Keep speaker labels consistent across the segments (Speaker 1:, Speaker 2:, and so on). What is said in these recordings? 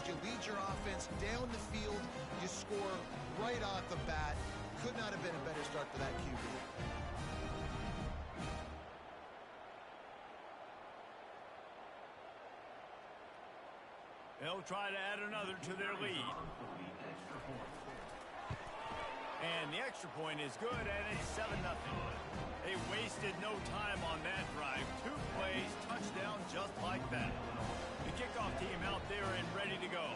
Speaker 1: You lead your offense down the field. You score right off the bat. Could not have been a better start for that QB.
Speaker 2: They'll try to add another to their lead. And the extra point is good, and it's 7-0. They wasted no time on that drive. 2 plays, touchdown just like that. The kickoff team out there and ready to go.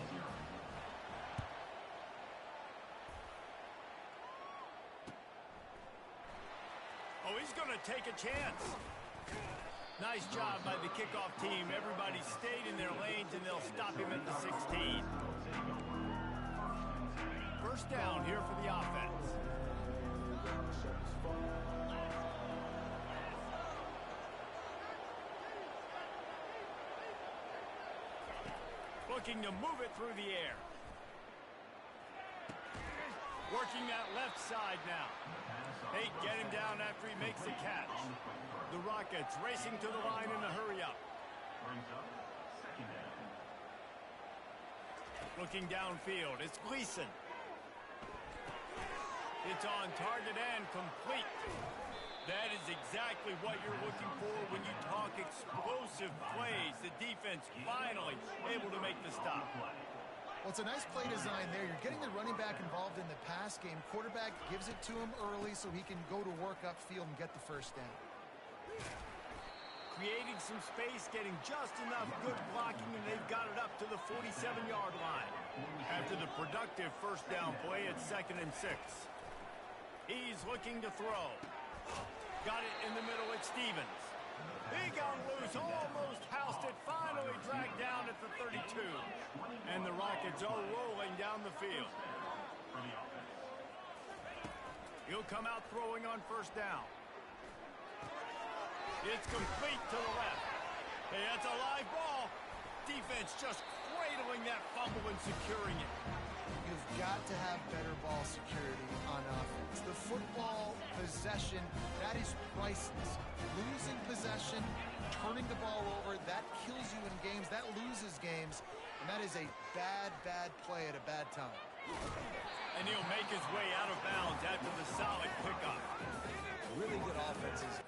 Speaker 2: Oh, he's going to take a chance. Nice job by the kickoff team. Everybody stayed in their lanes, and they'll stop him at the 16. First down here for the offense. Looking to move it through the air. Working that left side now. They get him down after he makes the catch. The Rockets racing to the line in a hurry-up. Looking downfield, it's Gleason. It's on target and complete. That is exactly what you're looking for when you talk explosive plays. The defense finally able to make the stop.
Speaker 1: Well, it's a nice play design there. You're getting the running back involved in the pass game. Quarterback gives it to him early so he can go to work upfield and get the first down.
Speaker 2: Creating some space, getting just enough good blocking, and they've got it up to the 47-yard line. After the productive first down play, it's 2nd and 6. He's looking to throw. Got it in the middle with Stevens. He got loose, almost housed it, finally dragged down at the 32. And the Rockets are rolling down the field. He'll come out throwing on first down. It's complete to the left. Hey, that's a live ball. Defense just cradling that fumble and securing it.
Speaker 1: You've got to have better ball security on offense. The football possession, that is priceless. Losing possession, turning the ball over, that kills you in games, that loses games, and that is a bad, bad play at a bad time.
Speaker 2: And he'll make his way out of bounds after the solid pickup.
Speaker 1: Really good offenses.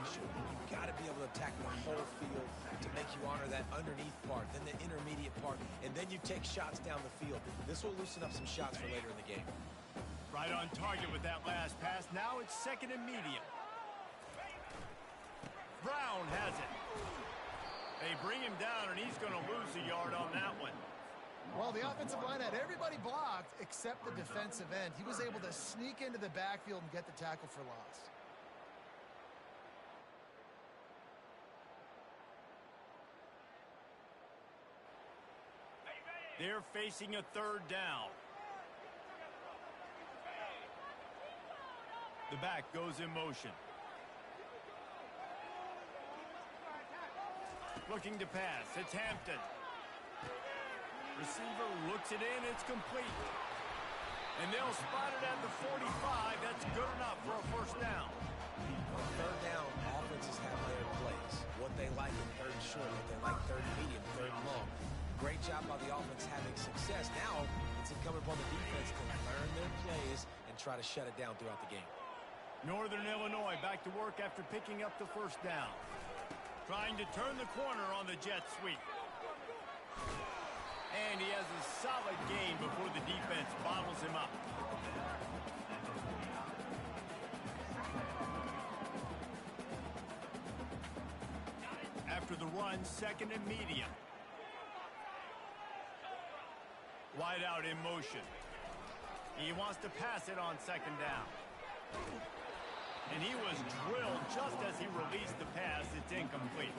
Speaker 3: should. You've got to be able to attack the whole field to make you honor that underneath part, then the intermediate part, and then you take shots down the field. This will loosen up some shots for later in the game.
Speaker 2: Right on target with that last pass. Now it's second and medium. Brown has it. They bring him down, and he's going to lose a yard on that one.
Speaker 1: Well, the offensive line had everybody blocked except the defensive end. He was able to sneak into the backfield and get the tackle for loss.
Speaker 2: They're facing a third down. The back goes in motion. Looking to pass. It's Hampton. Receiver looks it in. It's complete. And they'll spot it at the 45. That's good enough for a first down.
Speaker 3: On third down, offenses have their plays. What they like in third and short, what they like third and medium, third and long. Great job by the offense having success. Now it's incumbent upon the defense to learn their plays and try to shut it down throughout the game.
Speaker 2: Northern Illinois back to work after picking up the first down. Trying to turn the corner on the jet sweep. And he has a solid gain before the defense bottles him up. After the run, second and medium. Wide out in motion. He wants to pass it on second down. And he was drilled just as he released the pass. It's incomplete.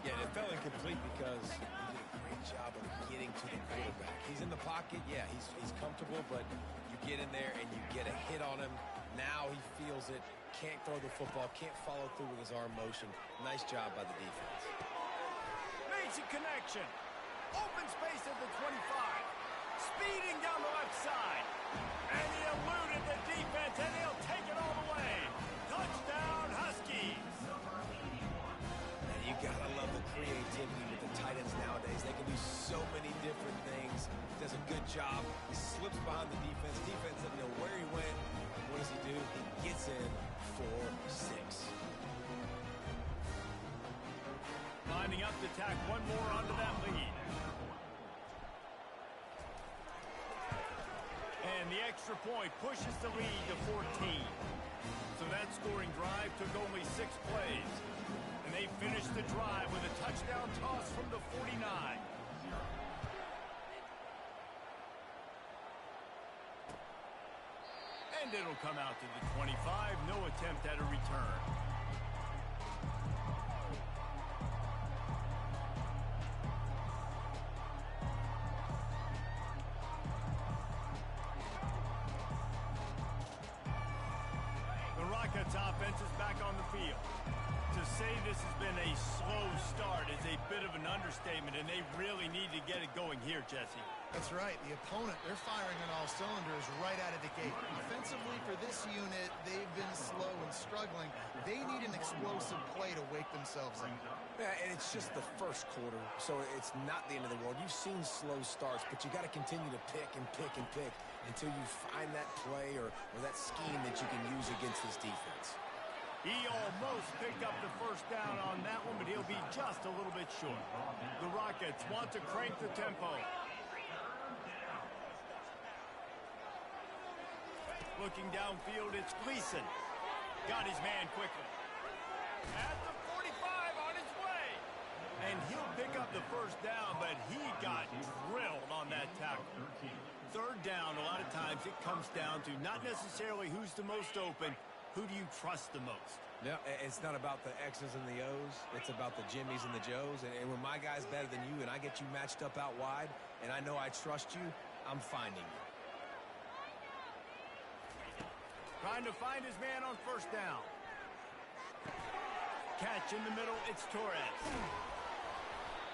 Speaker 3: Yeah, it fell incomplete because he did a great job of getting to the quarterback. He's in the pocket. Yeah, he's comfortable, but you get in there and you get a hit on him. Now he feels it. Can't throw the football. Can't follow through with his arm motion. Nice job by the defense.
Speaker 2: Makes a connection. Open space at the 25. Speeding down the left side. And he eluded the defense, and he'll take it all the way. Touchdown, Huskies.
Speaker 3: And you gotta love the creativity with the tight ends nowadays. They can do so many different things. He does a good job. He slips behind the defense. Defense doesn't know where he went. What does he do? He gets in for 6.
Speaker 2: Lining up to tack one more onto that lead. And the extra point pushes the lead to 14. So that scoring drive took only 6 plays. And they finished the drive with a touchdown toss from the 49. And it'll come out to the 25. No attempt at a return. Offense is back on the field. To say this has been a slow start is a bit of an understatement, and they really need to get it going here, Jesse.
Speaker 1: That's right. The opponent, they're firing on all cylinders right out of the gate. Offensively, for this unit, they've been slow and struggling. They need an explosive play to wake themselves up.
Speaker 3: Yeah, and it's just the first quarter, so it's not the end of the world. You've seen slow starts, but you got to continue to pick and pick and pick until you find that play or that scheme that you can use against this defense.
Speaker 2: He almost picked up the first down on that one, but he'll be just a little bit short. The Rockets want to crank the tempo. Looking downfield, it's Gleason. Got his man quickly. At the 45 on his way. And he'll pick up the first down, but he got drilled on that tackle. Third down, a lot of times it comes down to not necessarily who's the most open, who do you trust the most?
Speaker 3: Yeah, it's not about the X's and the O's. It's about the Jimmies and the Joes. And when my guy's better than you and I get you matched up out wide and I know I trust you, I'm finding you.
Speaker 2: Trying to find his man on first down. Catch in the middle, it's Torres.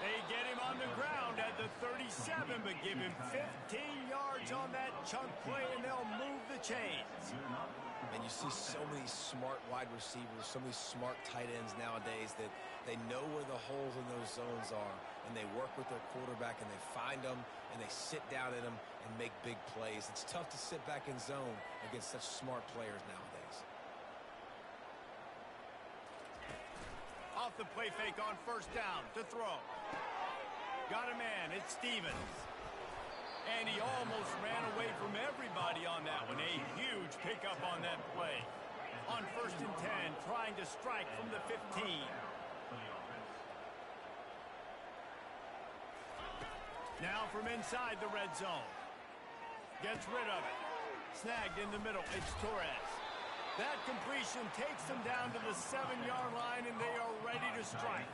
Speaker 2: They get him on the ground at the 37, but give him 15 yards on that chunk play, and they'll move the chains.
Speaker 3: And you see so many smart wide receivers, so many smart tight ends nowadays that they know where the holes in those zones are, and they work with their quarterback, and they find them, and they sit down in them and make big plays. It's tough to sit back in zone against such smart players nowadays.
Speaker 2: off the play fake on first down to throw. Got a man. It's Stevens. And he almost ran away from everybody on that one. A huge pickup on that play. On first and 10, trying to strike from the 15. Now from inside the red zone. Gets rid of it. Snagged in the middle. It's Torres. That completion takes them down to the 7-yard line, and they are ready to strike.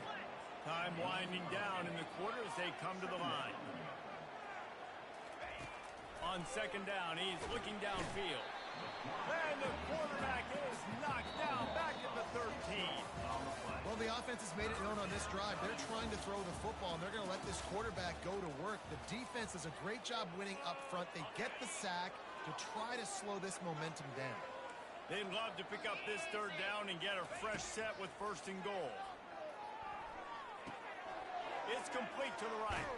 Speaker 2: Time winding down in the quarter as they come to the line. On second down, he's looking downfield. And the quarterback is knocked down back at the 13.
Speaker 1: Well, the offense has made it known on this drive. They're trying to throw the football, and they're going to let this quarterback go to work. The defense does a great job winning up front. They get the sack to try to slow this momentum down.
Speaker 2: They'd love to pick up this third down and get a fresh set with first and goal. It's complete to the right.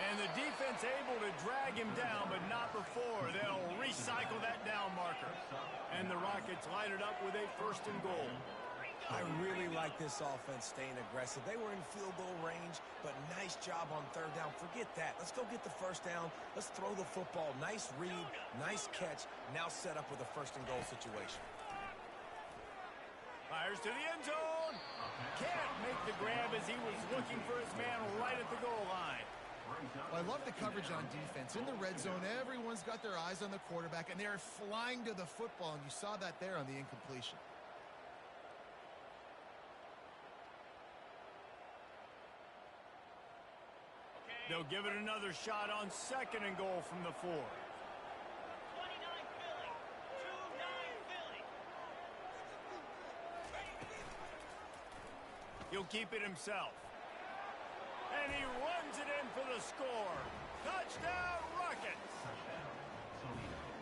Speaker 2: And the defense able to drag him down, but not before. They'll recycle that down marker. And the Rockets line it up with a first and goal.
Speaker 3: I really like this offense staying aggressive. They were in field goal range, but nice job on third down. Forget that. Let's go get the first down. Let's throw the football. Nice read, nice catch. Now set up with a first and goal situation.
Speaker 2: Fires to the end zone. Can't make the grab as he was looking for his man right at the goal line.
Speaker 1: Well, I love the coverage on defense. In the red zone, everyone's got their eyes on the quarterback, and they're flying to the football, and you saw that there on the incompletion.
Speaker 2: They'll give it another shot on second and goal from the 4.
Speaker 4: 29 Philly. 2-9 Philly.
Speaker 2: He'll keep it himself. And he runs it in for the score. Touchdown, Rockets.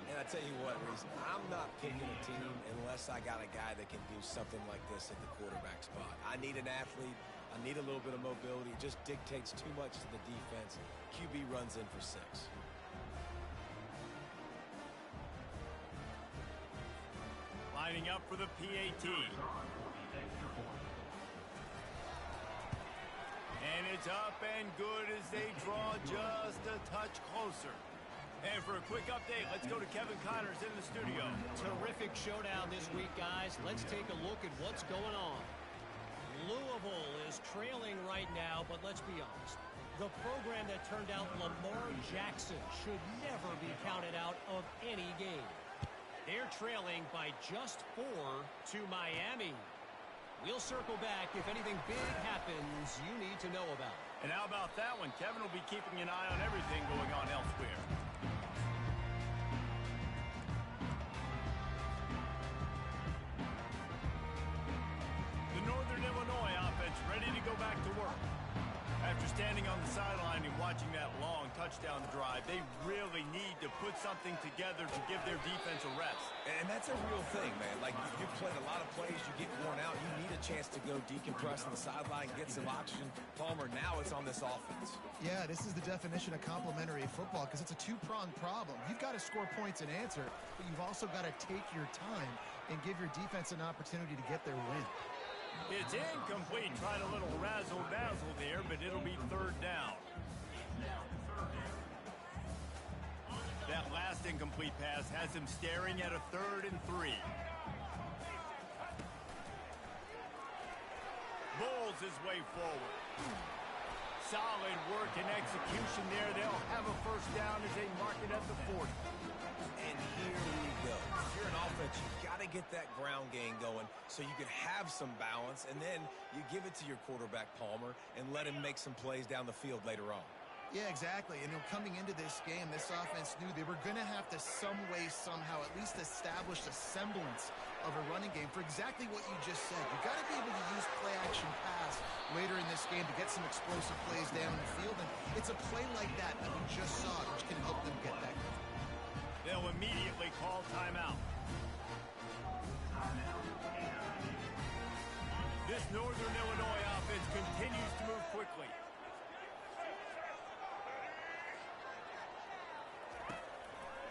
Speaker 3: And I tell you what, Reese, I'm not picking a team unless I got a guy that can do something like this at the quarterback spot. I need an athlete. I need a little bit of mobility. It just dictates too much to the defense. QB runs in for 6.
Speaker 2: Lining up for the PAT. And it's up and good as they draw just a touch closer. And for a quick update, let's go to Kevin Connors in the studio.
Speaker 5: Terrific showdown this week, guys. Let's take a look at what's going on. Louisville is trailing right now, but let's be honest. The program that turned out Lamar Jackson should never be counted out of any game. They're trailing by just 4 to Miami. We'll circle back if anything big happens you need to know about.
Speaker 2: And how about that one? Kevin will be keeping an eye on everything going on elsewhere. The Northern Illinois offense ready to go back to work. After standing on the sideline and watching that long touchdown drive, they really need to put something together to give their defense a rest.
Speaker 3: And that's a real thing, man. Like, you've played a lot of plays, you get worn out, you need a chance to go decompress on the sideline, get some oxygen. Palmer, now it's on this offense.
Speaker 1: Yeah, this is the definition of complementary football because it's a two-pronged problem. You've got to score points and answer, but you've also got to take your time and give your defense an opportunity to get their win.
Speaker 2: It's incomplete. Tried a little razzle-dazzle there, but it'll be third down. That last incomplete pass has him staring at a 3rd and 3. Bowles his way forward. Solid work and execution there. They'll have a first down as they mark it at the 40.
Speaker 3: And here we go. If you're an offense, you've got to get that ground game going so you can have some balance, and then you give it to your quarterback, Palmer, and let him make some plays down the field later on.
Speaker 1: Yeah, exactly. And coming into this game, this offense knew they were going to have to some way, somehow, at least establish a semblance of a running game for exactly what you just said. You've got to be able to use play-action pass later in this game to get some explosive plays down the field. And it's a play like that that we just saw, which can help them get that.
Speaker 2: They'll immediately call timeout. This Northern Illinois offense continues to move quickly.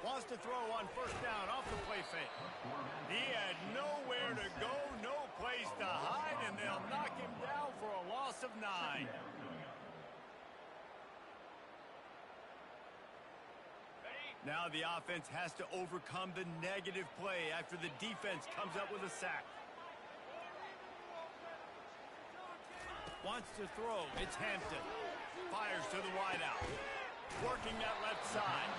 Speaker 2: Wants to throw on first down off the play fake. He had nowhere to go, no place to hide, and they'll knock him down for a loss of 9. Now the offense has to overcome the negative play after the defense comes up with a sack. Wants to throw. It's Hampton. Fires to the wideout. Working that left side.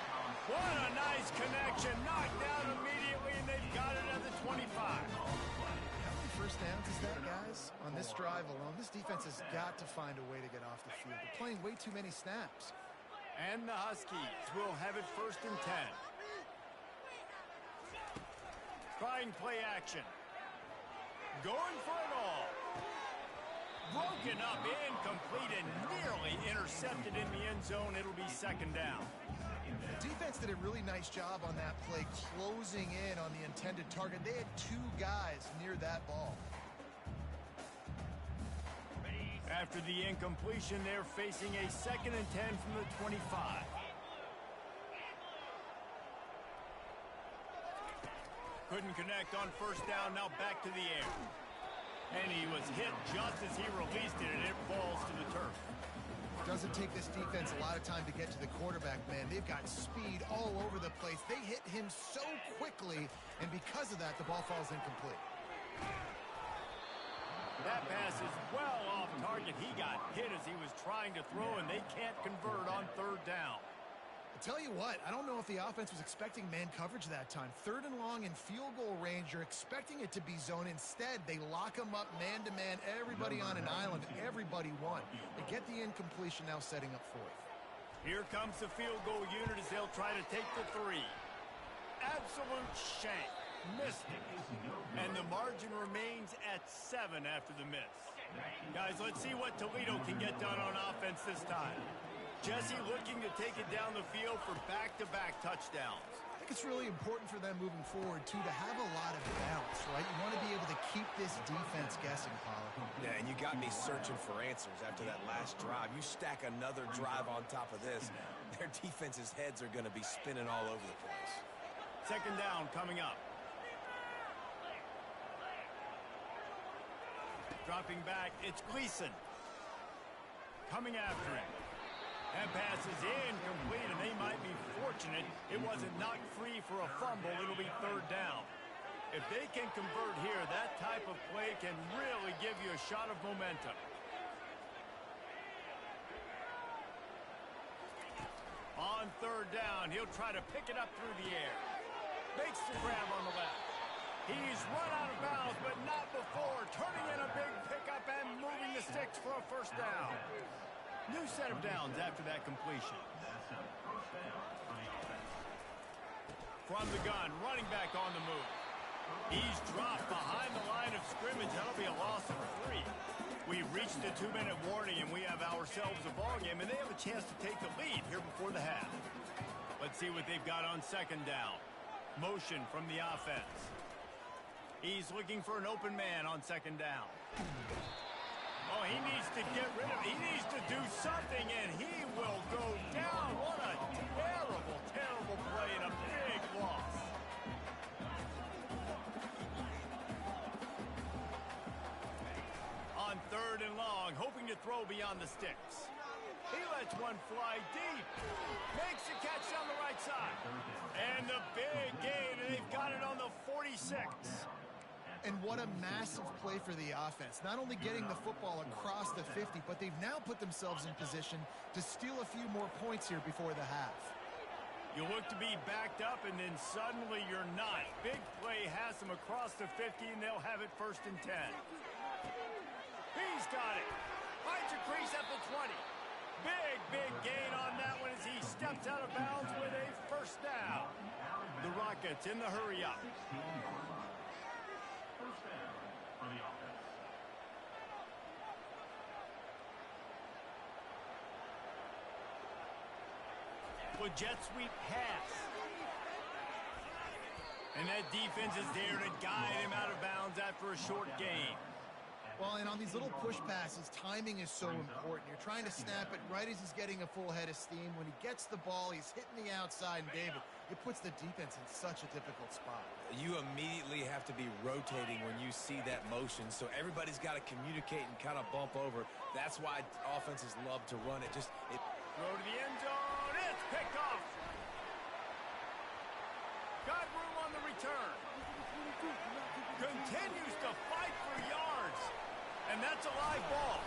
Speaker 2: What a nice connection. Knocked down immediately, and they've got it at the 25.
Speaker 1: How many first downs is that, guys? On this drive alone, this defense has got to find a way to get off the field. They're playing way too many snaps.
Speaker 2: And the Huskies will have it 1st and 10. Trying play action. Going for it all. Broken up, incomplete, and nearly intercepted in the end zone. It'll be 2nd down.
Speaker 1: The defense did a really nice job on that play, closing in on the intended target. They had 2 guys near that ball.
Speaker 2: After the incompletion, they're facing a 2nd and 10 from the 25. Couldn't connect on first down, now back to the air. And he was hit just as he released it, and it falls to the turf.
Speaker 1: Doesn't take this defense a lot of time to get to the quarterback, man. They've got speed all over the place. They hit him so quickly, and because of that, the ball falls incomplete.
Speaker 2: That pass is well off target. He got hit as he was trying to throw, and they can't convert on 3rd down.
Speaker 1: I tell you what, I don't know if the offense was expecting man coverage that time. 3rd and long in field goal range, you're expecting it to be zone. Instead, they lock them up man-to-man, everybody on an island, everybody won. They get the incompletion, now setting up 4th.
Speaker 2: Here comes the field goal unit as they'll try to take the 3. Absolute shank. Missed it. And the margin remains at 7 after the miss. Guys, let's see what Toledo can get done on offense this time. Jesse looking to take it down the field for back-to-back touchdowns.
Speaker 1: I think it's really important for them moving forward, too, to have a lot of balance, right? You want to be able to keep this defense guessing, Paul.
Speaker 3: Yeah, and you got me searching for answers after that last drive. You stack another drive on top of this, their defense's heads are going to be spinning all over the place.
Speaker 2: 2nd down coming up. Dropping back, it's Gleason. Coming after him. That pass is incomplete, and they might be fortunate it wasn't knocked free for a fumble. It'll be 3rd down. If they can convert here, that type of play can really give you a shot of momentum. On 3rd down, he'll try to pick it up through the air. Makes the grab on the left. He's run out of bounds, but not before. Turning in a big pickup and moving the sticks for a 1st down. New set of downs after that completion. From the gun, running back on the move. He's dropped behind the line of scrimmage. That'll be a loss of 3. We've reached the 2-minute warning, and we have ourselves a ball game, and they have a chance to take the lead here before the half. Let's see what they've got on 2nd down. Motion from the offense. He's looking for an open man on 2nd down. Oh, he needs to get rid of it. He needs to do something, and he will go down. What a terrible, terrible play and a big loss. On 3rd and long, hoping to throw beyond the sticks. He lets one fly deep. Makes the catch down the right side. And the big gain, and they've got it on the 46.
Speaker 1: And what a massive play for the offense. Not only getting the football across the 50, but they've now put themselves in position to steal a few more points here before the half.
Speaker 2: You look to be backed up, and then suddenly you're not. Big play has them across the 50, and they'll have it 1st and 10. He's got it. Finds a crease at the 20. Big gain on that one as he steps out of bounds with a 1st down. The Rockets in the hurry-up. Jet sweep pass. And that defense is there to guide him out of bounds after a short gain.
Speaker 1: Well, and on these little push passes, timing is so important. You're trying to snap it right as he's getting a full head of steam. When he gets the ball, he's hitting the outside, and David, it puts the defense in such a difficult spot.
Speaker 3: You immediately have to be rotating when you see that motion, so everybody's got to communicate and kind of bump over. That's why offenses love to run it.
Speaker 2: Throw to the end zone. It's picked off. Got room on the return. Continues to fight for yards. And that's a live ball.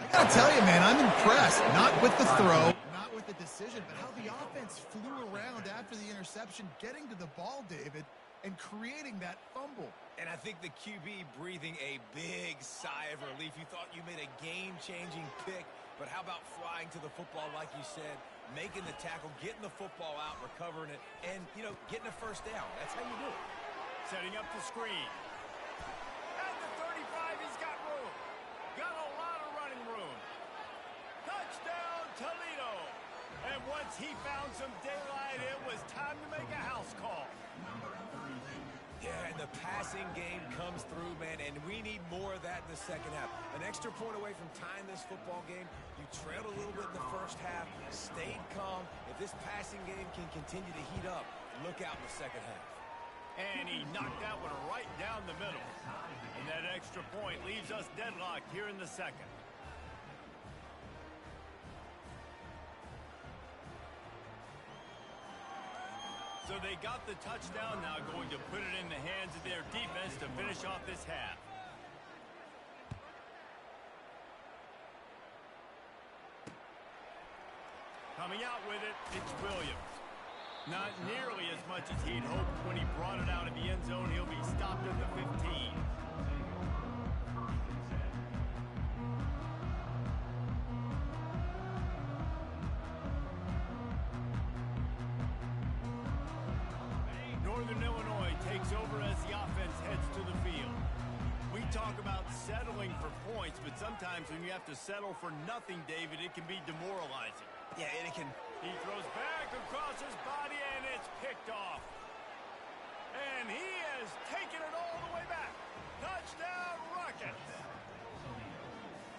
Speaker 1: I gotta tell you, man, I'm impressed. Not with the throw, not with the decision, but how the offense flew around after the interception, getting to the ball, David, and creating that fumble.
Speaker 3: And I think the QB breathing a big sigh of relief. You thought you made a game-changing pick, but how about flying to the football, like you said, making the tackle, getting the football out, recovering it, and, getting a first down. That's how you do it.
Speaker 2: Setting up the screen. At the 35, he's got room. Got a lot of running room. Touchdown, Toledo. And once he found some daylight, it was time to make a house call.
Speaker 3: Yeah, and the passing game comes through, man, and we need more of that in the second half. An extra point away from tying this football game. You trailed a little bit in the first half, stayed calm. If this passing game can continue to heat up, look out in the second half.
Speaker 2: And he knocked that one right down the middle. And that extra point leaves us deadlocked here in the second. So they got the touchdown, now going to put it in the hands of their defense to finish off this half. Coming out with it, it's Williams. Not nearly as much as he'd hoped when he brought it out of the end zone. He'll be stopped at the 15. Northern Illinois takes over as the offense heads to the field. We talk about settling for points, but sometimes when you have to settle for nothing, David, it can be demoralizing.
Speaker 3: Yeah, and it can.
Speaker 2: He throws back across his body, and it's picked off. And he has taken it all the way back. Touchdown, Rockets.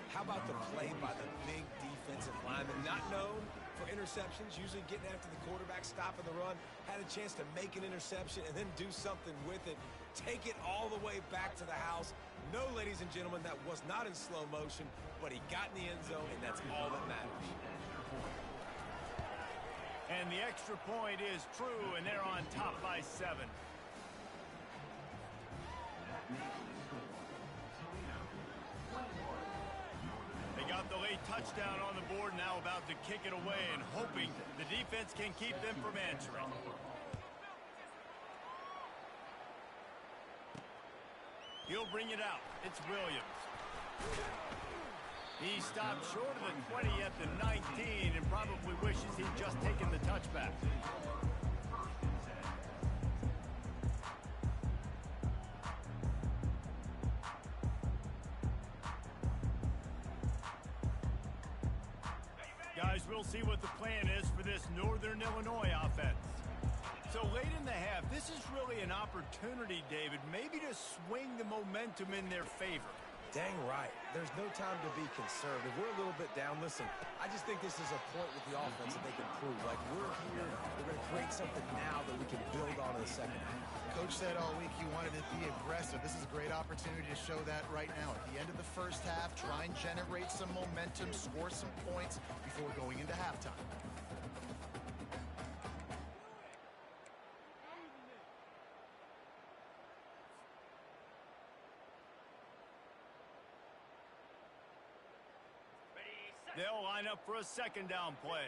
Speaker 3: How about the play by the big defensive lineman? Not known for interceptions, usually getting after the quarterback, stopping the run. Had a chance to make an interception and then do something with it. Take it all the way back to the house. No, ladies and gentlemen, that was not in slow motion, but he got in the end zone, and that's all that matters.
Speaker 2: And the extra point is true, and they're on top by 7. They got the late touchdown on the board, now about to kick it away and hoping the defense can keep them from answering. He'll bring it out. It's Williams. He stopped short of the 20 at the 19 and probably wishes he'd just taken the touchback. Guys, we'll see what the plan is for this Northern Illinois offense. So late in the half, this is really an opportunity, David, maybe to swing the momentum in their favor.
Speaker 3: Dang right. There's no time to be conservative. We're a little bit down. Listen, I just think this is a point with the offense that they can prove. Like, we're here. We're going to create something now that we can build on in the second half.
Speaker 1: Coach said all week he wanted to be aggressive. This is a great opportunity to show that right now. At the end of the first half, try and generate some momentum, score some points before going into halftime.
Speaker 2: They'll line up for a second down play.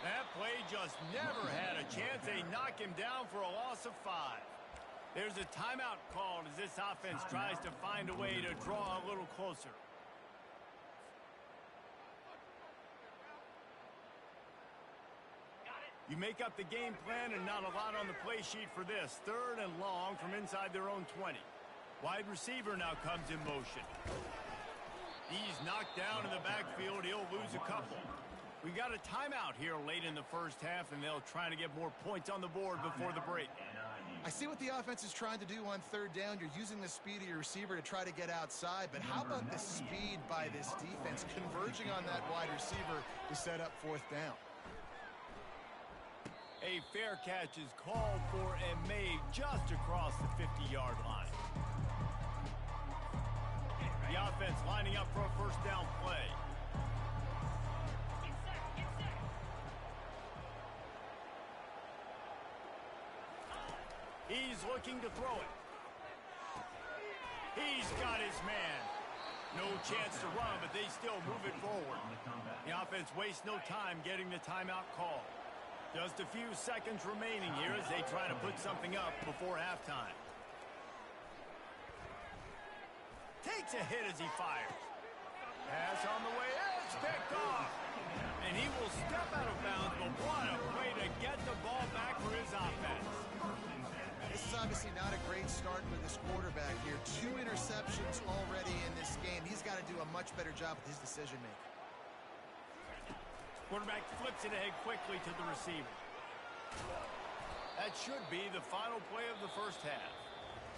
Speaker 2: That play just never had a chance. They knock him down for a loss of 5. There's a timeout called as this offense tries to find a way to draw a little closer. You make up the game plan and not a lot on the play sheet for this. 3rd and long from inside their own 20. Wide receiver now comes in motion. He's knocked down in the backfield. He'll lose a couple. We got a timeout here late in the first half, and they'll try to get more points on the board before the break.
Speaker 1: I see what the offense is trying to do on third down. You're using the speed of your receiver to try to get outside, but how about the speed by this defense converging on that wide receiver to set up fourth down?
Speaker 2: A fair catch is called for and made just across the 50-yard line. The offense lining up for a first down play. He's looking to throw it. He's got his man. No chance to run, but they still move it forward. The offense wastes no time getting the timeout call. Just a few seconds remaining here as they try to put something up before halftime. Takes a hit as he fires. Pass on the way. It's picked off. And he will step out of bounds, but what a play to get the ball back for his offense.
Speaker 1: This is obviously not a great start for this quarterback here. 2 interceptions already in this game. He's got to do a much better job with his decision-making.
Speaker 2: Quarterback flips it ahead quickly to the receiver. That should be the final play of the first half.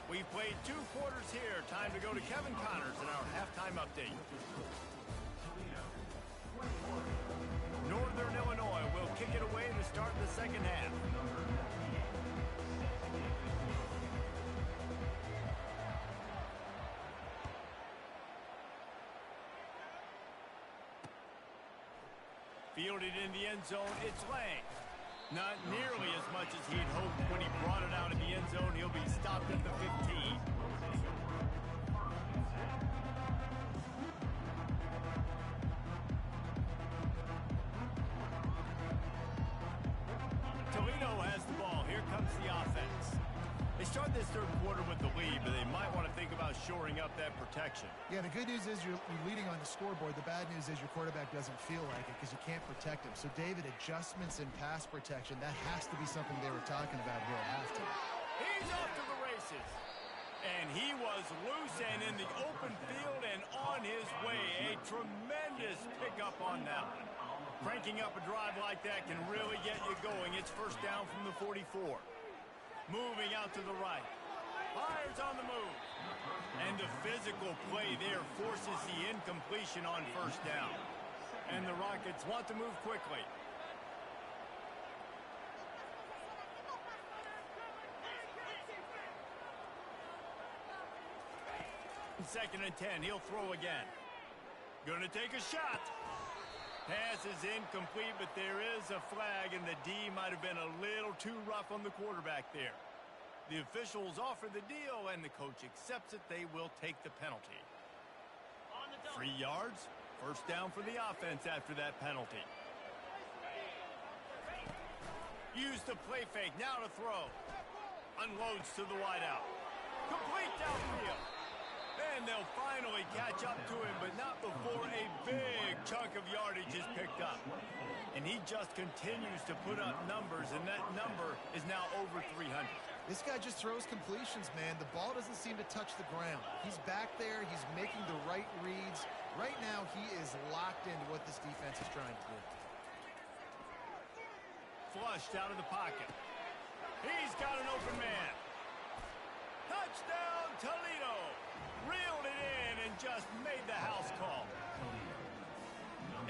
Speaker 2: We've played 2 quarters here. Time to go to Kevin Connors in our halftime update. Northern Illinois will kick it away to start the second half. Fielded in the end zone, it's Lang. Not nearly as much as he'd hoped when he brought it out in the end zone. He'll be stopped at the 15. Toledo has the ball. Here comes the offense. They start this third quarter with the lead, but they might want to think about shoring up that protection.
Speaker 1: Yeah, the good news is you're leading on the scoreboard. The bad news is your quarterback doesn't feel like it because you can't protect him. So, David, adjustments in pass protection, that has to be something they were talking about here at halftime.
Speaker 2: He's off to the races. And he was loose and in the open field and on his way. A tremendous pickup on that one. Cranking up a drive like that can really get you going. It's first down from the 44. Moving out to the right. Fires on the move. And the physical play there forces the incompletion on first down. And the Rockets want to move quickly. Second and 10. He'll throw again. Gonna take a shot. Pass is incomplete, but there is a flag, and the D might have been a little too rough on the quarterback there. The officials offer the deal, and the coach accepts it. They will take the penalty. 3 yards, first down for the offense after that penalty. Use the play fake, now to throw. Unloads to the wideout. Complete downfield. And they'll finally catch up to him, but not before a big chunk of yardage is picked up. And he just continues to put up numbers, and that number is now over 300.
Speaker 1: This guy just throws completions, man. The ball doesn't seem to touch the ground. He's back there. He's making the right reads. Right now, he is locked into what this defense is trying to do.
Speaker 2: Flushed out of the pocket. He's got an open man. Touchdown, Toledo. Reeled it in and just made the house call.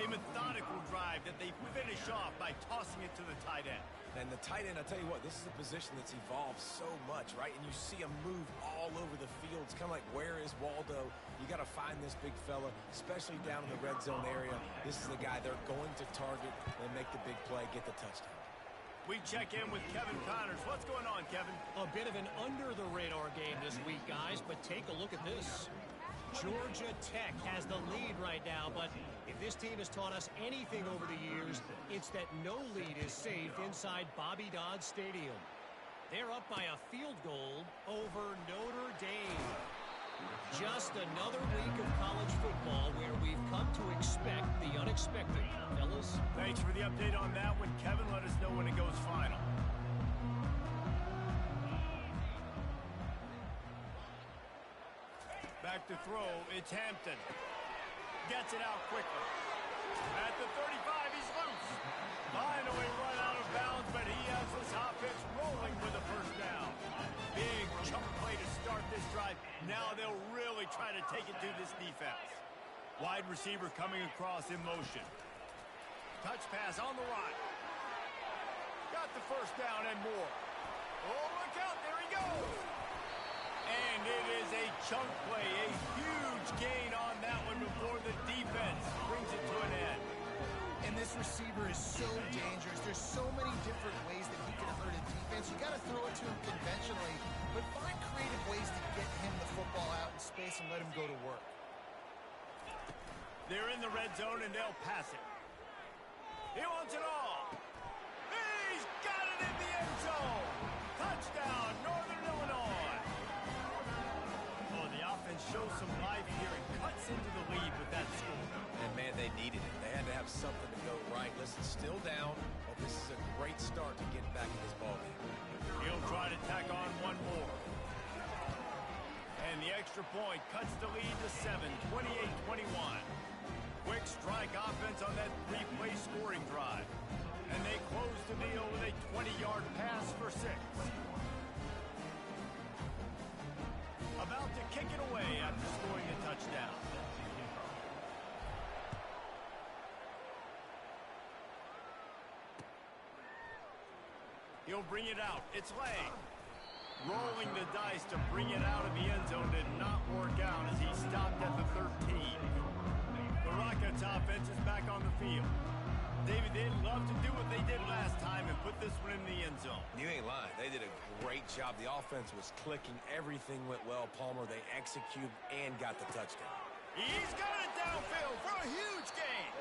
Speaker 2: A methodical drive that they finish off by tossing it to the tight end.
Speaker 3: And the tight end, I tell you what, this is a position that's evolved so much, right? And you see him move all over the field. It's kind of like, where is Waldo? You got to find this big fella, especially down in the red zone area. This is the guy they're going to target and make the big play, get the touchdown.
Speaker 2: We check in with Kevin Connors. What's going on, Kevin?
Speaker 5: A bit of an under-the-radar game this week, guys, but take a look at this. Georgia Tech has the lead right now, but if this team has taught us anything over the years, it's that no lead is safe inside Bobby Dodd Stadium. They're up by a field goal over Notre Dame. Just another week of college football where we've come to expect the unexpected. Fellas?
Speaker 2: Thanks for the update on that one, Kevin. Let us know when it goes final. Back to throw. It's Hampton. Gets it out quickly. At the 35, he's loose. Finally run out of bounds, but he has this offense rolling with a first down. Big chunk play to start this drive. Now they'll really try to take it to this defense. Wide receiver coming across in motion. Touch pass on the run. Got the first down and more. Oh, look out. There he goes. And it is a chunk play. A huge gain on that one before the defense brings it to an end.
Speaker 1: And this receiver is so dangerous. There's so many different ways that he can hurt a defense. You got to throw it to him conventionally, but find creative ways to get him the football out in space and let him go to work.
Speaker 2: They're in the red zone, and they'll pass it. He wants it all. He's got it in the end zone. Touchdown, Northern Illinois. Oh, the offense shows some life here and cuts into the lead with that score.
Speaker 3: And, man, they needed it. They had to have something to go right. Listen, still down, but this is a great start to getting back in this ballgame.
Speaker 2: He'll try to tack on one more. And the extra point cuts the lead to 7, 28-21. Quick strike offense on that three-play scoring drive. And they close the deal with a 20-yard pass for 6. About to kick it away after scoring a touchdown. He'll bring it out. It's Lang. Rolling the dice to bring it out of the end zone did not work out as he stopped at the 13. The Rockets offense is back on the field. David, they'd love to do what they did last time and put this one in the end zone.
Speaker 3: You ain't lying. They did a great job. The offense was clicking. Everything went well. Palmer, they executed and got the touchdown.
Speaker 2: He's got it downfield for a huge gain.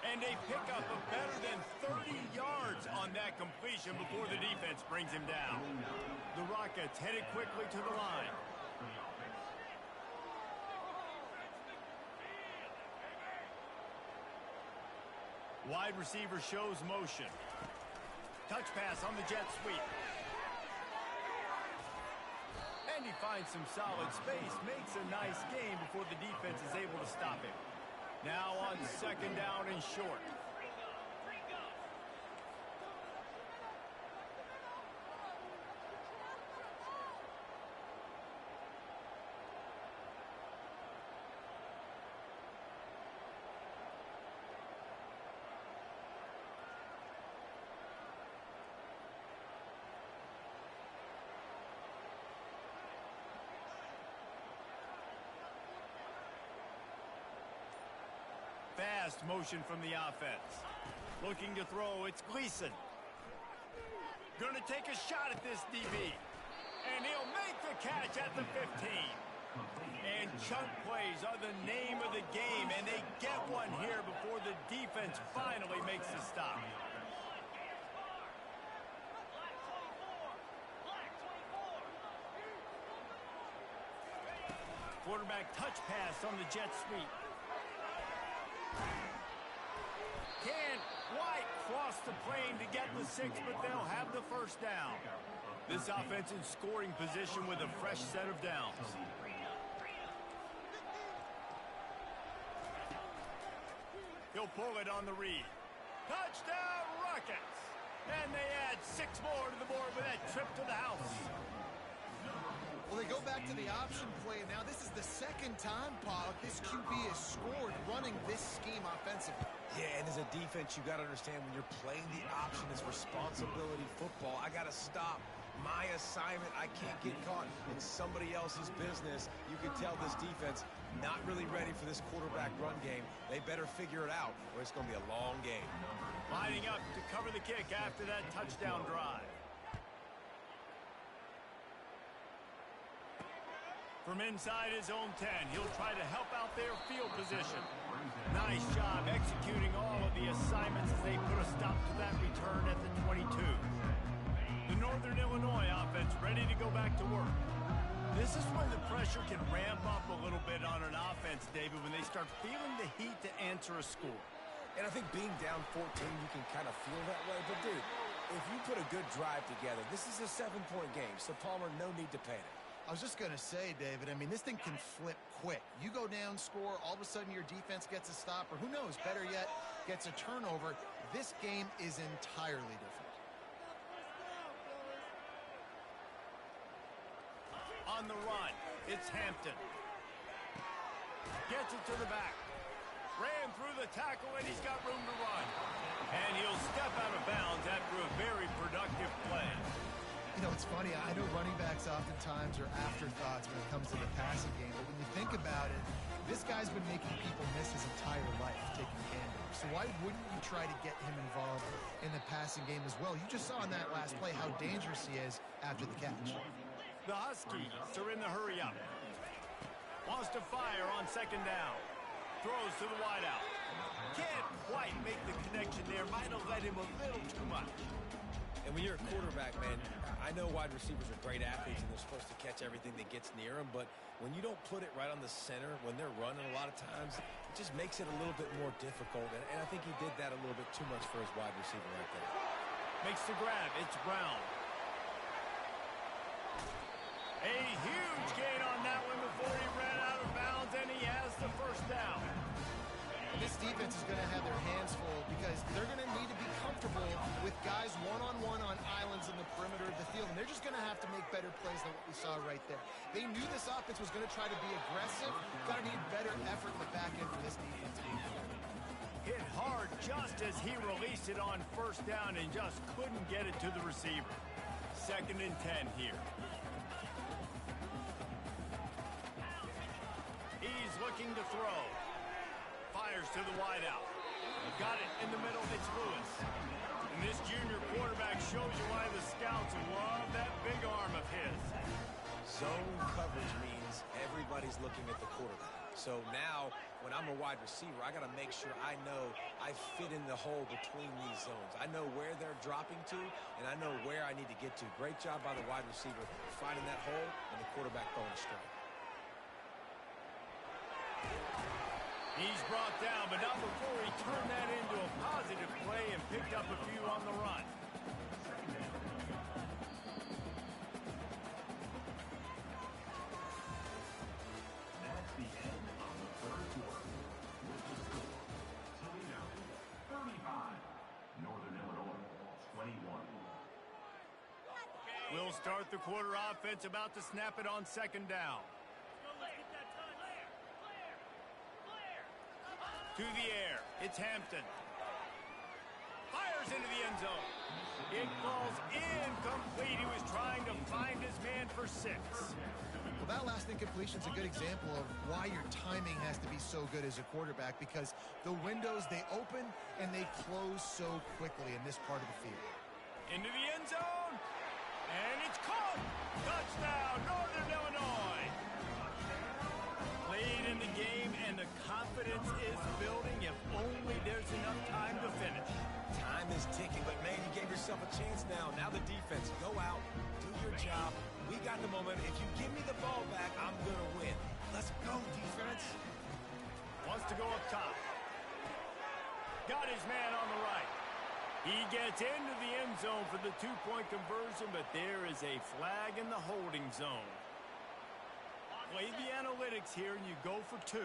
Speaker 2: And they pick up a better than 30 yards on that completion before the defense brings him down. The Rockets headed quickly to the line. Wide receiver shows motion. Touch pass on the jet sweep. And he finds some solid space. Makes a nice gain before the defense is able to stop him. Now on second down and short. Fast motion from the offense. Looking to throw, it's Gleason. Gonna take a shot at this DB. And he'll make the catch at the 15. And chunk plays are the name of the game, and they get one here before the defense finally makes the stop. Quarterback touch pass on the jet sweep. Can White cross the plane to get the 6, but they'll have the first down. This offense in scoring position with a fresh set of downs. He'll pull it on the read. Touchdown, Rockets! And they add 6 more to the board with that trip to the house.
Speaker 1: Well, they go back to the option play. Now, this is the second time, Pollock, this QB has scored running this scheme offensively.
Speaker 3: Yeah, and as a defense, you got to understand when you're playing the option, it's responsibility football. I got to stop my assignment. I can't get caught in somebody else's business. You can tell this defense not really ready for this quarterback run game. They better figure it out, or it's going to be a long game.
Speaker 2: Lining up to cover the kick after that touchdown drive. From inside his own 10, he'll try to help out their field position. Nice job executing all of the assignments as they put a stop to that return at the 22. The Northern Illinois offense ready to go back to work. This is when the pressure can ramp up a little bit on an offense, David, when they start feeling the heat to answer a score.
Speaker 3: And I think being down 14, you can kind of feel that way. But, dude, if you put a good drive together, this is a 7-point game, so Palmer, no need to panic.
Speaker 1: I was just going to say, David, I mean, this thing can flip quick. You go down, score, all of a sudden your defense gets a stop, or who knows, better yet, gets a turnover. This game is entirely different.
Speaker 2: On the run, it's Hampton. Gets it to the back. Ran through the tackle, and he's got room to run. And he'll step out of bounds after a very productive play.
Speaker 1: You know, it's funny. I know running backs oftentimes are afterthoughts when it comes to the passing game, but when you think about it, this guy's been making people miss his entire life taking handoffs. So why wouldn't you try to get him involved in the passing game as well? You just saw in that last play how dangerous he is after the catch.
Speaker 2: The Huskies are in the hurry up. Wants to fire on second down. Throws to the wideout. Can't quite make the connection there. Might have let him a little too much.
Speaker 3: And when you're a quarterback, man, I know wide receivers are great athletes and they're supposed to catch everything that gets near them, but when you don't put it right on the center, when they're running a lot of times, it just makes it a little bit more difficult. And I think he did that a little bit too much for his wide receiver right there.
Speaker 2: Makes the grab. It's Brown. A huge gain on that one before he ran out of bounds, and he has the first down.
Speaker 1: This defense is going to have their hands full because they're going to need to be comfortable with guys one-on-one on islands in the perimeter of the field, and they're just going to have to make better plays than what we saw right there. They knew this offense was going to try to be aggressive. Got to need better effort in the back end for this defense.
Speaker 2: Hit hard just as he released it on first down and just couldn't get it to the receiver. 2nd and 10 here. He's looking to throw. Fires to the wideout. Got it in the middle. It's Lewis. And this junior quarterback shows you why the scouts love that big arm of his.
Speaker 3: Zone coverage means everybody's looking at the quarterback. So now, when I'm a wide receiver, I got to make sure I know I fit in the hole between these zones. I know where they're dropping to, and I know where I need to get to. Great job by the wide receiver finding that hole and the quarterback throwing a strike.
Speaker 2: He's brought down, but not before he turned that into a positive play and picked up a few on the run.
Speaker 6: That's the end of the third quarter. With the score, Toledo 35, Northern Illinois 21.
Speaker 2: We'll start the quarter offense, about to snap it on second down. To the air, it's Hampton. Fires into the end zone. It falls incomplete. He was trying to find his man for 6.
Speaker 1: Well, that last incompletion is a good example of why your timing has to be so good as a quarterback, because the windows, they open and they close so quickly in this part of the field.
Speaker 2: Into the end zone. And it's caught. Touchdown, Northern Illinois. Played in the game, and the confidence is building if only there's enough time to finish.
Speaker 3: Time is ticking, but man, you gave yourself a chance now. Now the defense, go out, do your job. We got the momentum. If you give me the ball back, I'm going to win. Let's go, defense.
Speaker 2: Wants to go up top. Got his man on the right. He gets into the end zone for the 2-point conversion, but there is a flag in the holding zone. Play the analytics here, and you go for 2.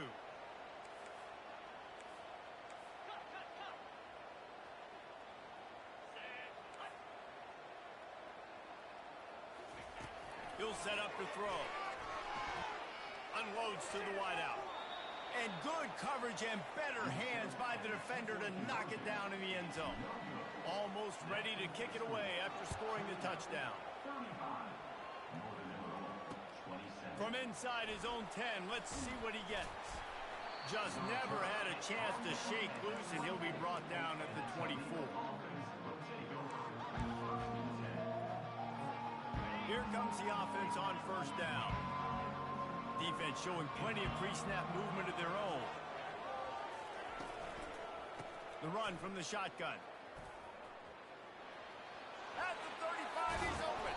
Speaker 2: He'll set up to throw. Unloads to the wideout. And good coverage and better hands by the defender to knock it down in the end zone. Almost ready to kick it away after scoring the touchdown.
Speaker 6: 35, Northern Illinois 27.
Speaker 2: From inside his own 10, let's see what he gets. Just never had a chance to shake loose, and he'll be brought down at the 24. Here comes the offense on first down. Defense showing plenty of pre-snap movement of their own. The run from the shotgun. At the 35, he's open.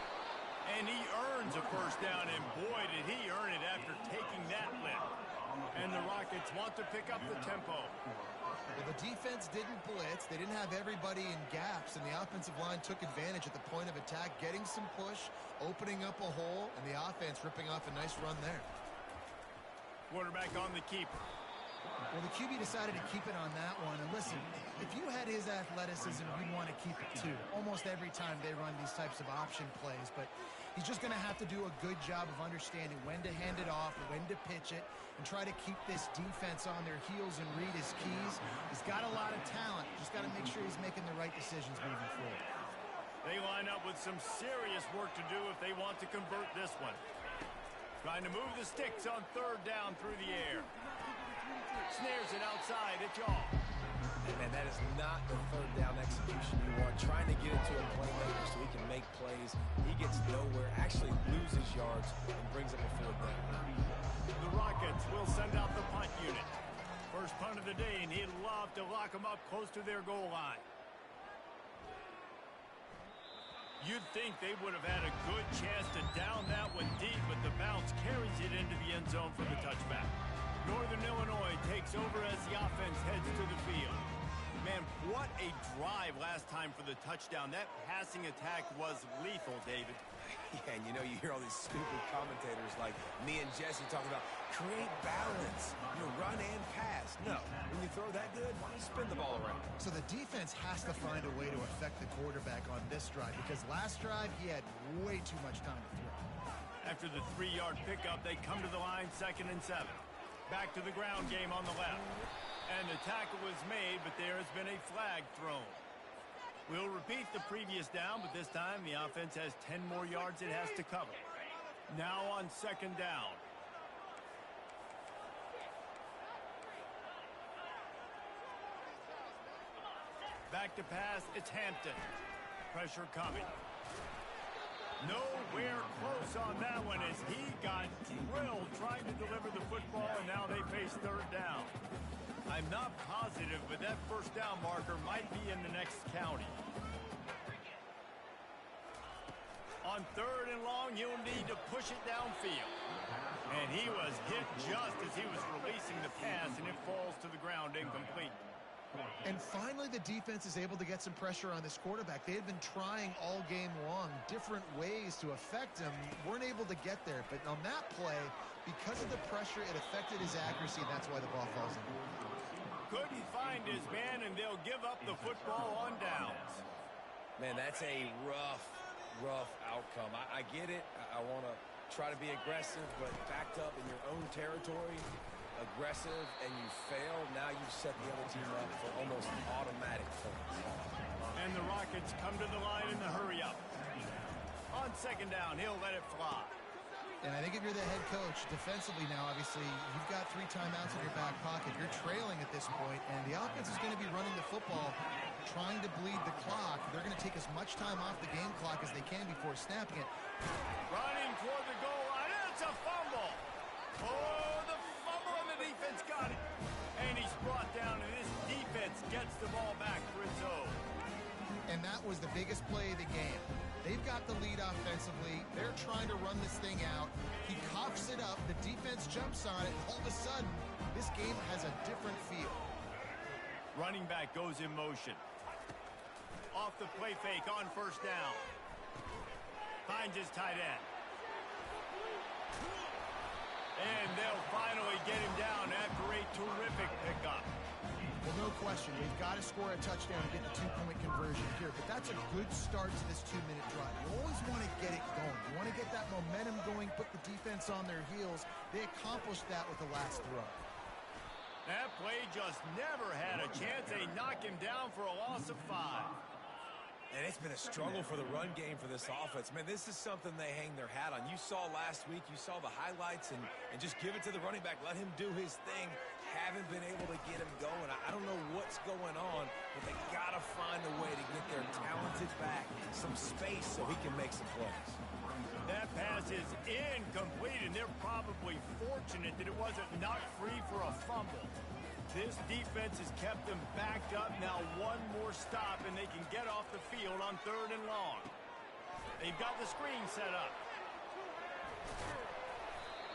Speaker 2: And he earns a first down, and boy, did he earn it after taking that lift. And the Rockets Rockets want to pick up the tempo.
Speaker 1: Well, the defense didn't blitz. They didn't have everybody in gaps, and the offensive line took advantage at the point of attack, getting some push, opening up a hole, and the offense ripping off a nice run there.
Speaker 2: Quarterback on the keeper.
Speaker 1: Well, the QB decided to keep it on that one. And listen, if you had his athleticism, you'd want to keep it too. Almost every time they run these types of option plays. But he's just going to have to do a good job of understanding when to hand it off, when to pitch it, and try to keep this defense on their heels and read his keys. He's got a lot of talent. Just got to make sure he's making the right decisions moving forward.
Speaker 2: They line up with some serious work to do if they want to convert this one. Trying to move the sticks on third down through the air. Snares it outside at y'all.
Speaker 3: And that is not the third down execution you want. Trying to get it to a playmaker so he can make plays. He gets nowhere, actually loses yards, and brings up a fourth down.
Speaker 2: The Rockets will send out the punt unit. First punt of the day, and he'd love to lock them up close to their goal line. You'd think they would have had a good chance to down that one deep, but the bounce carries it into the end zone for the touchback. Northern Illinois takes over as the offense heads to the field. Man, what a drive last time for the touchdown. That passing attack was lethal, David.
Speaker 3: Yeah, and you know, you hear all these stupid commentators like me and Jesse talking about create balance, run and pass. No, when you throw that good, why don't you spin the ball around?
Speaker 1: So the defense has to find a way to affect the quarterback on this drive, because last drive he had way too much time to throw.
Speaker 2: After the 3-yard pickup, they come to the line, 2nd and 7. Back to the ground game on the left. And the tackle was made, but there has been a flag thrown. We'll repeat the previous down, but this time the offense has 10 more yards it has to cover. Now on 2nd down. Back to pass, it's Hampton. Pressure coming. Nowhere close on that one as he got drilled trying to deliver the football, and now they face 3rd down. I'm not positive, but that 1st down marker might be in the next county. On 3rd and long, you'll need to push it downfield. And he was hit just as he was releasing the pass, and it falls to the ground incomplete.
Speaker 1: And finally, the defense is able to get some pressure on this quarterback. They had been trying all game long different ways to affect him. Weren't able to get there. But on that play, because of the pressure, it affected his accuracy, and that's why the ball falls in.
Speaker 2: Couldn't find his man, and they'll give up the football on downs.
Speaker 3: Man, that's a rough outcome. I get it. I want to try to be aggressive, but backed up in your own territory, aggressive, and you fail, now you've set the other team up for almost automatic points.
Speaker 2: And the Rockets come to the line in the hurry-up. On 2nd down, he'll let it fly.
Speaker 1: And I think if you're the head coach, defensively now, obviously, you've got 3 timeouts in your back pocket. You're trailing at this point, and the offense is going to be running the football, trying to bleed the clock. They're going to take as much time off the game clock as they can before snapping it.
Speaker 2: Running toward the goal line, it's a fumble. Oh, the fumble, and the defense got it. And he's brought down, and this defense gets the ball back for its own.
Speaker 1: And that was the biggest play of the game. They've got the lead offensively. They're trying to run this thing out. He coughs it up. The defense jumps on it. All of a sudden, this game has a different feel.
Speaker 2: Running back goes in motion. Off the play fake on 1st down. Finds his tight end. And they'll finally get him down after a terrific pickup.
Speaker 1: Well, no question. They've got to score a touchdown and get the 2-point conversion here. But that's a good start to this 2-minute drive. You always want to get it going. You want to get that momentum going, put the defense on their heels. They accomplished that with the last throw.
Speaker 2: That play just never had a chance. They knock him down for a loss of 5.
Speaker 3: And it's been a struggle for the run game for this offense. Man, this is something they hang their hat on. You saw last week, you saw the highlights, and just give it to the running back. Let him do his thing. Haven't been able to get him going. I don't know what's going on, but they got to find a way to get their talented back some space so he can make some plays.
Speaker 2: That pass is incomplete, and they're probably fortunate that it wasn't knocked free for a fumble. This defense has kept them backed up. Now one more stop, and they can get off the field on 3rd and long. They've got the screen set up.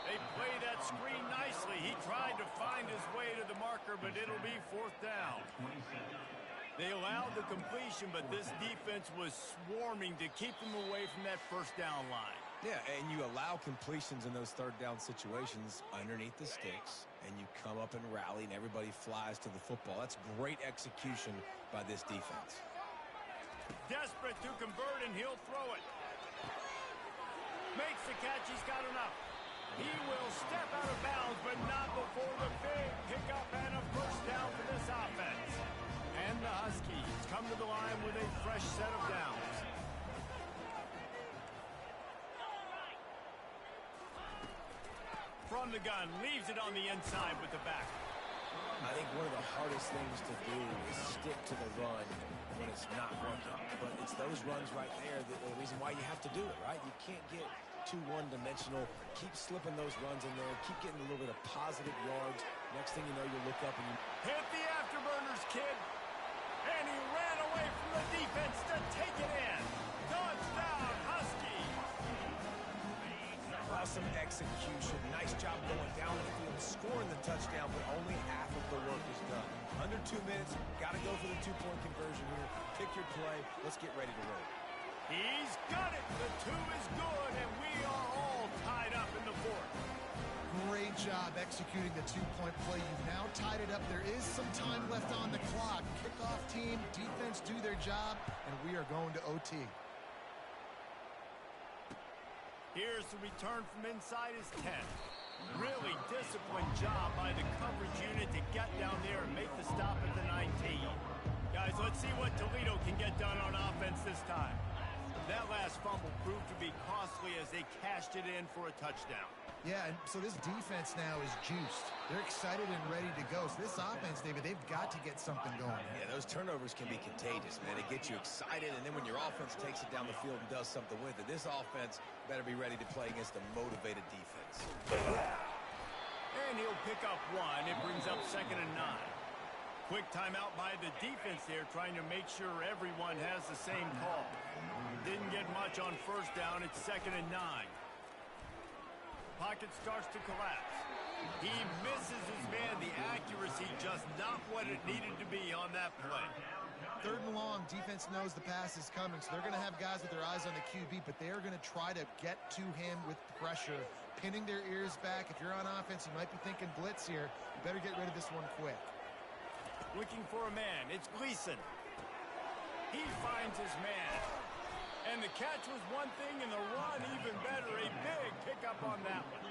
Speaker 2: They play that screen nicely. He He tried to find his way to the marker, but it'll be fourth down. They allowed the completion, but this defense was swarming to keep them away from that first down line.
Speaker 3: Yeah, and you allow completions in those third down situations underneath the sticks, and you come up and rally, and everybody flies to the football. That's great execution by this defense.
Speaker 2: Desperate to convert, and he'll throw it. Makes the catch. He's got enough. He will step out of bounds, but not before the big pickup and a first down for this offense. And the Huskies come to the line with a fresh set of downs. From the gun, leaves it on the inside with the back.
Speaker 3: I think one of the hardest things to do is stick to the run when it's not working. But it's those runs right there that are the reason why you have to do it, right? You can't get too one-dimensional. Keep slipping those runs in there. Keep getting a little bit of positive yards. Next thing you know, you look up and you
Speaker 2: hit the afterburners, kid. And he ran away from the defense to take it in. Touchdown, Huskies.
Speaker 3: Awesome execution. Nice job going down the field, scoring the touchdown, but only half of the work is done. Under 2 minutes, got to go for the two-point conversion here. Pick your play. Let's get ready to roll.
Speaker 2: He's got it. The two is good, and we are all tied up in the fourth.
Speaker 1: Great job executing the two-point play. You've now tied it up. There is some time left on the clock. Kickoff team, defense do their job, and we are going to OT.
Speaker 2: Here's the return from inside his 10. Really disciplined job by the coverage unit to get down there and make the stop at the 19. Guys, let's see what Toledo can get done on offense this time. That last fumble proved to be costly as they cashed it in for a touchdown.
Speaker 1: Yeah, and so this defense now is juiced. They're excited and ready to go. So this offense, David, they've got to get something going.
Speaker 3: Yeah, those turnovers can be contagious, man. It gets you excited, and then when your offense takes it down the field and does something with it, this offense better be ready to play against a motivated defense.
Speaker 2: And he'll pick up one. It brings up 2nd and 9. Quick timeout by the defense there, trying to make sure everyone has the same call. Didn't get much on first down. It's 2nd and 9. Pocket starts to collapse. He misses his man. The accuracy just not what it needed to be on that play.
Speaker 1: 3rd and long, defense knows the pass is coming, so they're going to have guys with their eyes on the QB, but they're going to try to get to him with pressure, pinning their ears back. If you're on offense, you might be thinking blitz here. You better get rid of this one quick.
Speaker 2: Looking for a man. It's Gleason. He finds his man. And the catch was one thing, and the run even better. A big pickup on that one.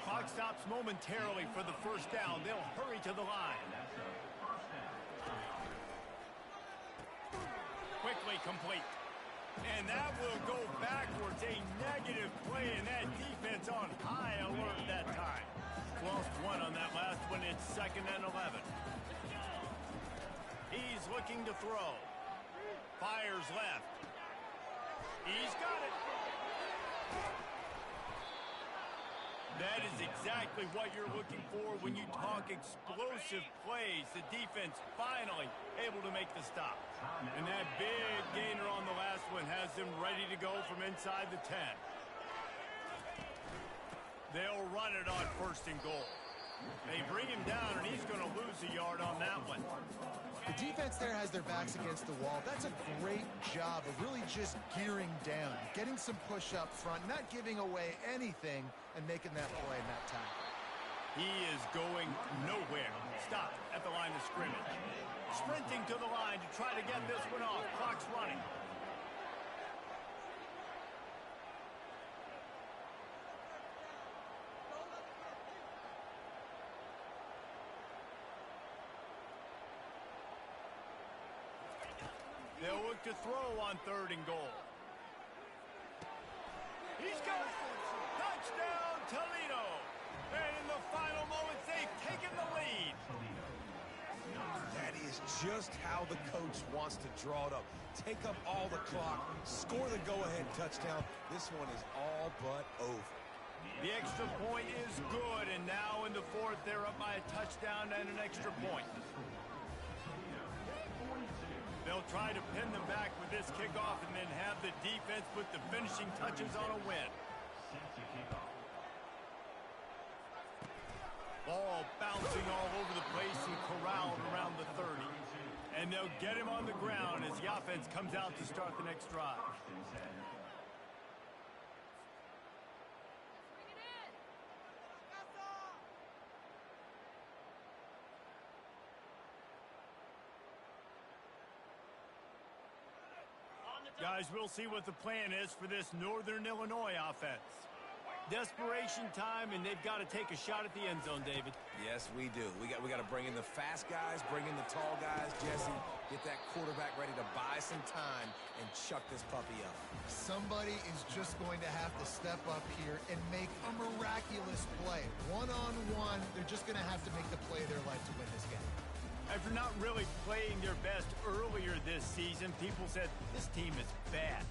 Speaker 2: Clock stops momentarily for the first down. They'll hurry to the line. Quickly complete. And that will go backwards. A negative play, and that defense on high alert that time. Lost one on that last one. It's 2nd and 11. He's looking to throw. Fires left. He's got it. That is exactly what you're looking for when you talk explosive plays. The defense finally able to make the stop. And that big gainer on the last one has them ready to go from inside the 10. They'll run it on 1st and goal. They bring him down, and he's going to lose a yard on that one.
Speaker 1: The defense there has their backs against the wall. That's a great job of really just gearing down, getting some push up front, not giving away anything, and making that play in that tackle.
Speaker 2: He is going nowhere. Stop at the line of scrimmage. Sprinting to the line to try to get this one off. Clock's running. They'll look to throw on 3rd and goal. He's got it. Touchdown, Toledo. And in the final moments, they've taken the lead.
Speaker 3: That is just how the coach wants to draw it up. Take up all the clock, score the go-ahead touchdown. This one is all but over.
Speaker 2: The extra point is good, and now in the 4th, they're up by a touchdown and an extra point. They'll try to pin them back with this kickoff and then have the defense put the finishing touches on a win. Ball bouncing all over the place and corralled around the 30. And they'll get him on the ground as the offense comes out to start the next drive. Guys, we'll see what the plan is for this Northern Illinois offense. Desperation time, and they've got to take a shot at the end zone, David.
Speaker 3: Yes, we do. We got to bring in the fast guys, bring in the tall guys. Jesse, get that quarterback ready to buy some time and chuck this puppy up.
Speaker 1: Somebody is just going to have to step up here and make a miraculous play. One-on-one, they're just going to have to make the play of their life to win this game.
Speaker 2: After not really playing their best earlier this season, people said this team is bad.